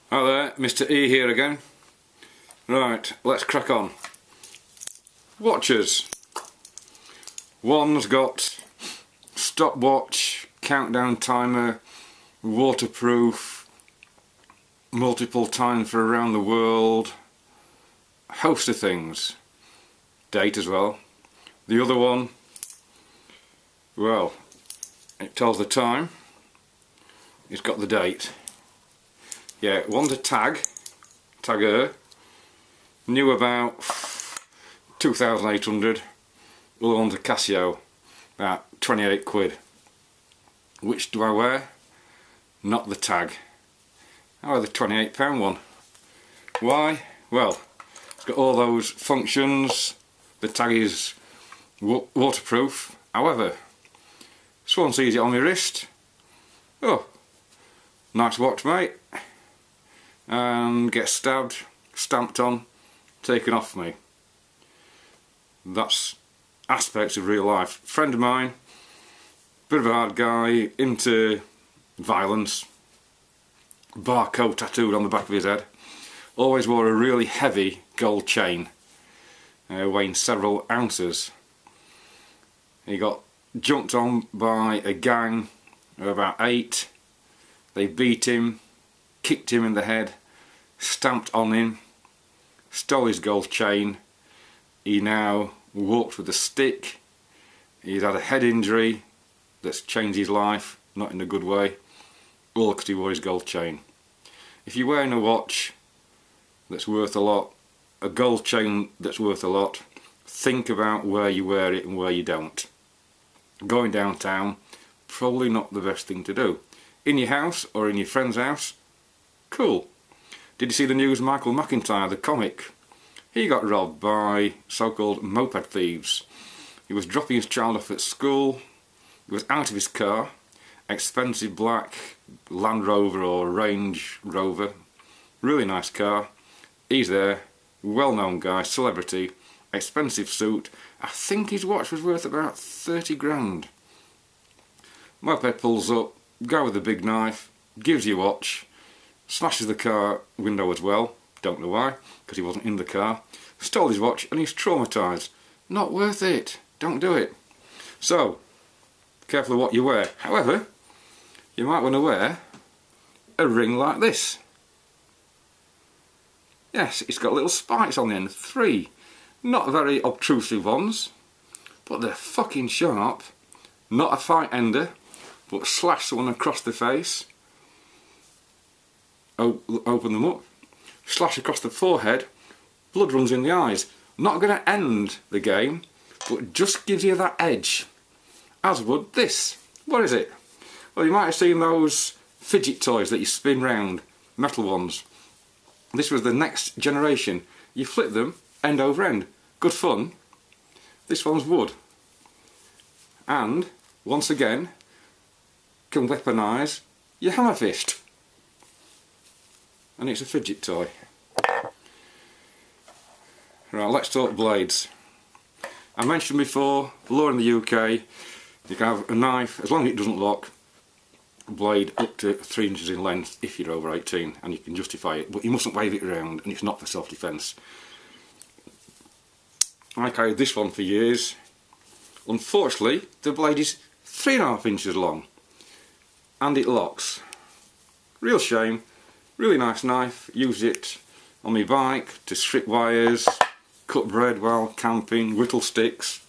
Hi there, Mr. E here again. Right, let's crack on. Watches. One's got stopwatch, countdown timer, waterproof, multiple time for around the world, a host of things. Date as well. The other one, well, it tells the time. It's got the date. Yeah, one's a Tag Heuer, new about 2,800. The other one's a Casio, about 28 quid. Which do I wear? Not the Tag. I wear the £28 one. Why? Well, it's got all those functions. The Tag is waterproof. However, this one sees it on my wrist. Oh, nice watch, mate. And gets stabbed, stamped on, taken off me. That's aspects of real life. Friend of mine, bit of a hard guy, into violence, barcode tattooed on the back of his head, always wore a really heavy gold chain, weighing several ounces. He got jumped on by a gang of about 8. They beat him, kicked him in the head, stamped on him, stole his gold chain. He now walks with a stick. He's had a head injury that's changed his life, not in a good way, all because he wore his gold chain. If you're wearing a watch that's worth a lot, a gold chain that's worth a lot, think about where you wear it and where you don't. Going downtown, probably not the best thing to do. In your house or in your friend's house, cool. Did you see the news? Michael McIntyre, the comic, he got robbed by so-called moped thieves. He was dropping his child off at school. He was out of his car, expensive black Land Rover or Range Rover, really nice car. He's there, well-known guy, celebrity, expensive suit. I think his watch was worth about 30 grand. Moped pulls up, guy with a big knife, gives you a watch, smashes the car window as well, don't know why, because he wasn't in the car, stole his watch and he's traumatised. Not worth it, don't do it. So, careful of what you wear. However, you might want to wear a ring like this. Yes, it's got little spikes on the end, 3. Not very obtrusive ones, but they're fucking sharp. Not a fight ender, but slash someone across the face, open them up, slash across the forehead, blood runs in the eyes. Not going to end the game, but just gives you that edge. As would this. What is it? Well, you might have seen those fidget toys that you spin round, metal ones. This was the next generation. You flip them end over end. Good fun. This one's wood. And, once again, can weaponise your hammer fist. And it's a fidget toy. Right, let's talk blades. I mentioned before, the law in the UK, you can have a knife, as long as it doesn't lock, a blade up to 3 inches in length if you're over 18, and you can justify it, but you mustn't wave it around, and it's not for self-defence. I carried this one for years. Unfortunately, the blade is 3.5 inches long, and it locks. Real shame. Really nice knife. Use it on my bike to strip wires, cut bread while camping, whittle sticks.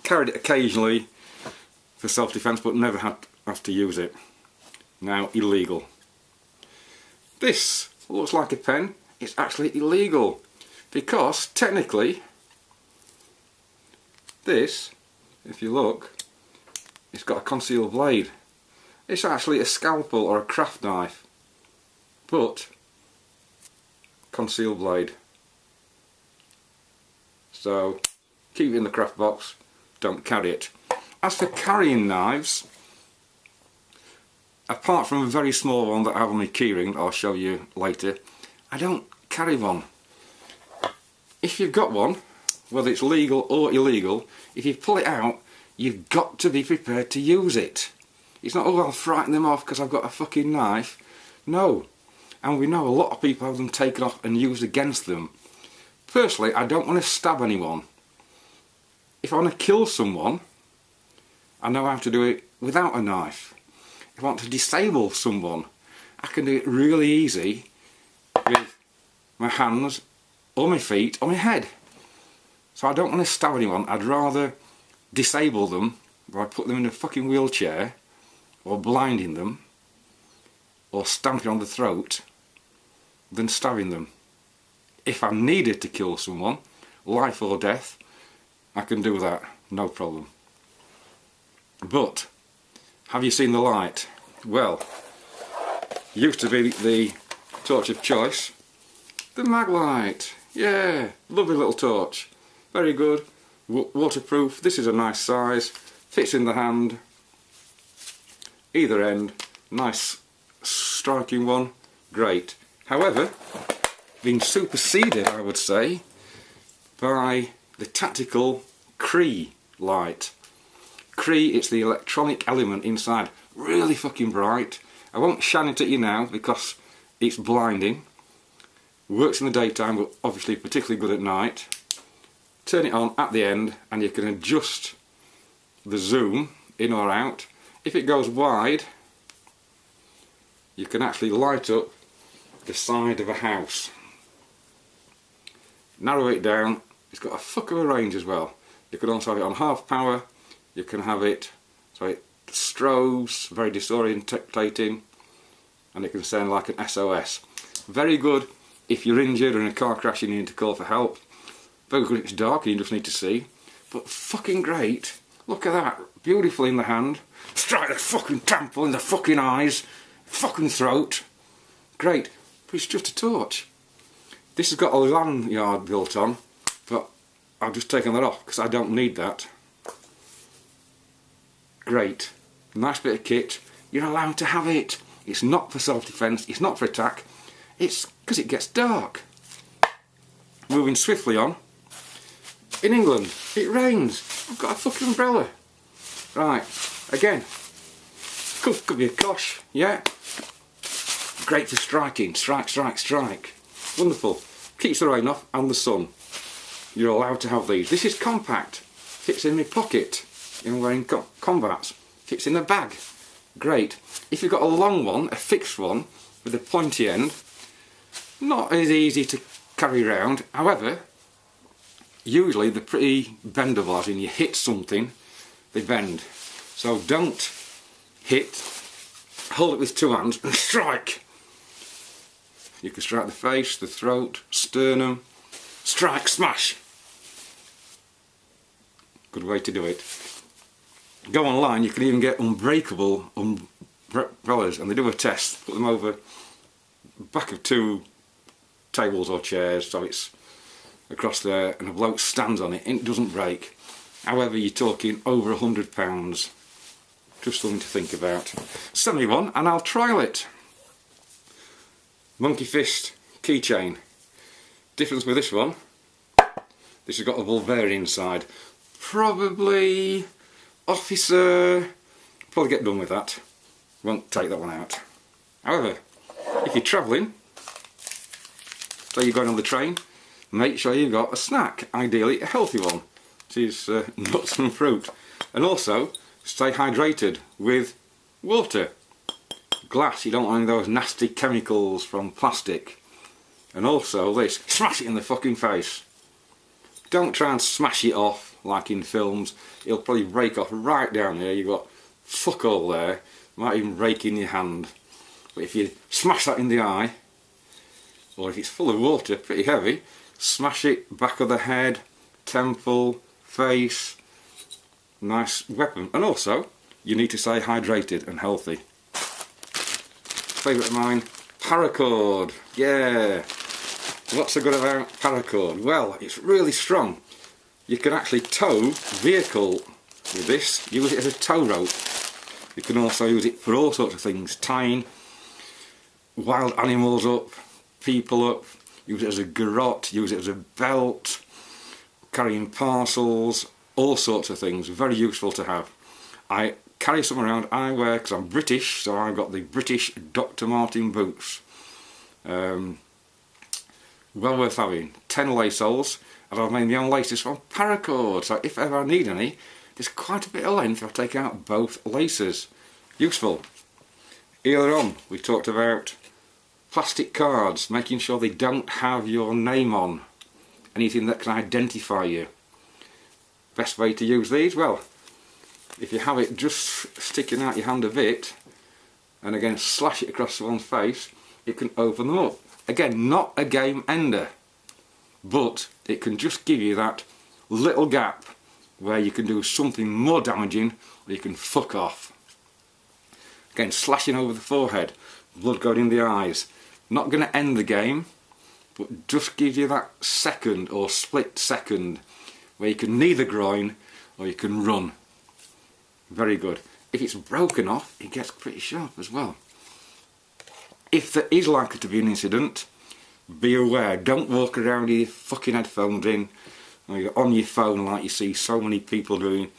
Carried it occasionally for self-defence, but never have to use it. Now illegal. This looks like a pen. It's actually illegal because technically this, if you look, it's got a concealed blade. It's actually a scalpel or a craft knife, but concealed blade. So keep it in the craft box, don't carry it. As for carrying knives, apart from a very small one that I have on my keyring that I'll show you later, I don't carry one. If you've got one, whether it's legal or illegal, if you pull it out, you've got to be prepared to use it. It's not, oh, I'll frighten them off because I've got a fucking knife. No. and we know a lot of people have them taken off and used against them. Personally, I don't want to stab anyone. If I want to kill someone, I know how to do it without a knife. If I want to disable someone, I can do it really easy with my hands or my feet or my head. So I don't want to stab anyone. I'd rather disable them by putting them in a fucking wheelchair, or blinding them, or stamping on the throat, than stabbing them. If I needed to kill someone, life or death, I can do that, no problem. But, have you seen the light? Well, used to be the torch of choice, the Maglite. Yeah, lovely little torch. Very good, waterproof. This is a nice size, fits in the hand, either end, nice striking one, great. However, being superseded, I would say, by the tactical Cree light. Cree, it's the electronic element inside, really fucking bright. I won't shine it at you now because it's blinding. Works in the daytime, but obviously particularly good at night. Turn it on at the end and you can adjust the zoom in or out. If it goes wide, you can actually light up the side of a house. Narrow it down. It's got a fuck of a range as well. You can also have it on half power. You can have it so it strobes, very disorientating, and it can sound like an SOS. Very good if you're injured or in a car crash and you need to call for help. Very good if it's dark and you just need to see. But fucking great. Look at that. Beautiful in the hand. Strike the fucking temple in the fucking eyes. Fucking throat. Great. But it's just a torch. This has got a lanyard built on, but I've just taken that off because I don't need that. Great. Nice bit of kit. You're allowed to have it. It's not for self-defense. It's not for attack. It's because it gets dark. Moving swiftly on. In England, it rains. I've got a fucking umbrella. Right, again. Could be a kosh, yeah. Great for striking. Strike, strike, strike. Wonderful. Keeps the rain off and the sun. You're allowed to have these. This is compact. Fits in my pocket. I'm wearing combats. Fits in the bag. Great. If you've got a long one, a fixed one, with a pointy end, not as easy to carry around. However, usually they're pretty bendable, as in you hit something, they bend. So don't hit, hold it with two hands and strike. You can strike the face, the throat, sternum, strike, smash. Good way to do it. Go online, you can even get unbreakable umbrellas, and they do a test, put them over the back of two tables or chairs so it's across there and a bloke stands on it and it doesn't break. However, you're talking over £100. Just something to think about. Send me one and I'll trial it. Monkey fist keychain. Difference with this one, this has got a Bulgarian side. Probably officer, probably get done with that. Won't take that one out. However, if you're travelling, say you're going on the train, make sure you've got a snack, ideally a healthy one, which is nuts and fruit. And also, stay hydrated with water. Glass, you don't want any of those nasty chemicals from plastic. And also this, smash it in the fucking face. Don't try and smash it off like in films. It'll probably break off right down here. You've got fuck all there. Might even break in your hand. But if you smash that in the eye, or if it's full of water, pretty heavy, smash it back of the head, temple, face. Nice weapon. And also, you need to stay hydrated and healthy. Favourite of mine, paracord. Yeah. What's so good about paracord? Well, it's really strong. You can actually tow vehicle with this. Use it as a tow rope. You can also use it for all sorts of things. Tying wild animals up, people up. Use it as a garrote. Use it as a belt. Carrying parcels. All sorts of things. Very useful to have. I carry some around. I wear, because I'm British, so I've got the British Dr. Martin boots. Well worth having. 10 lace holes, and I've made my own laces from paracord, so if ever I need any, there's quite a bit of length if I take out both laces. Useful. Earlier on we talked about plastic cards, making sure they don't have your name on, anything that can identify you. Best way to use these? Well, if you have it just sticking out your hand a bit, and again slash it across someone's face, it can open them up. Again, not a game ender, but it can just give you that little gap where you can do something more damaging, or you can fuck off. Again, slashing over the forehead, blood going in the eyes. Not going to end the game, but just gives you that second or split second where you can neither groin or you can run. Very good. If it's broken off, it gets pretty sharp as well. If there is likely to be an incident, be aware. Don't walk around with your fucking headphones in, or you're on your phone like you see so many people doing.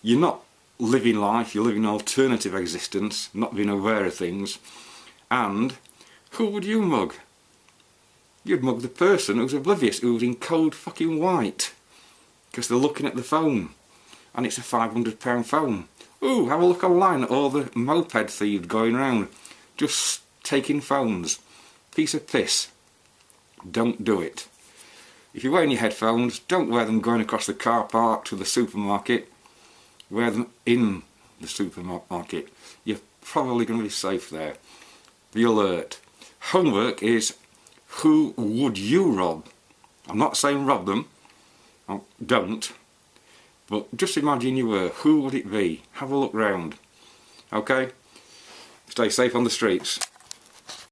You're not living life, you're living an alternative existence, not being aware of things. And who would you mug? You'd mug the person who's oblivious, who's in cold fucking white, because they're looking at the phone, and it's a £500 phone. Ooh, have a look online at all the moped thieves going around, just taking phones. Piece of piss. Don't do it. If you're wearing your headphones, don't wear them going across the car park to the supermarket. Wear them in the supermarket. You're probably going to be safe there. Be alert. Homework is, who would you rob? I'm not saying rob them. Don't. But just imagine you were. Who would it be? Have a look round. Okay? Stay safe on the streets.